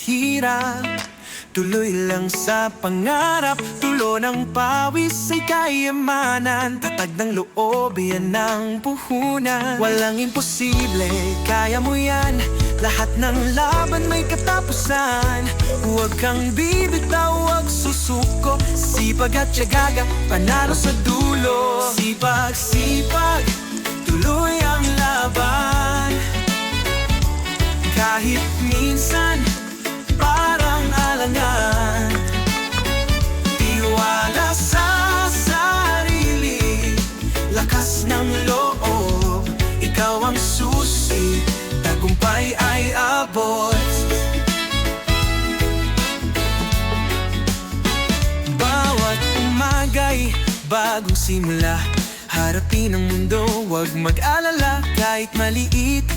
hirap. Tuloy lang sa pangarap, tulo ng pawis ay kayamanan. Tatag ng loob, yan ang puhunan. Walang imposible, kaya mo yan. Lahat ng laban may katapusan. Huwag kang bibitaw, huwag susuko. Sipag at tiyaga, panalo sa dulo. Sipag, sipag, tuloy ang laban. Kahit minsan parang alangan, tiwala sa sarili, lakas ng loob, ikaw ang susi, tagumpay ay abot. Bawat umaga'y bagong simula, harapin ang mundo, huwag mag-alala kahit maliit.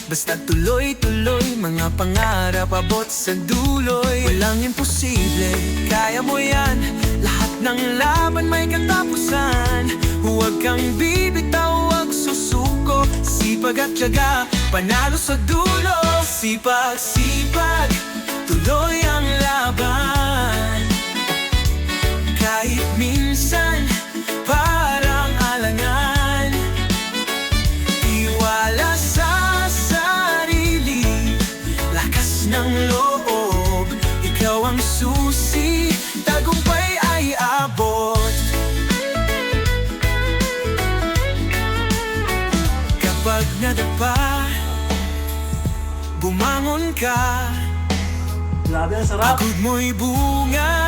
Basta tuloy-tuloy, mga pangarap abot sa duloy. Walang imposible, kaya mo yan. Lahat ng laban may katapusan. Huwag kang bibitaw, huwag susuko. Sipag at tiyaga, panalo sa dulo. Sipag, sipag, tuloy ang laban. Kahit minsan parang alangan, tiwala sa ng loob, ikaw ang susi, tagumpay ay abot. Kapag nadapa, bumangon ka. Grabe, ang sarap. Pagod mo'y bunga,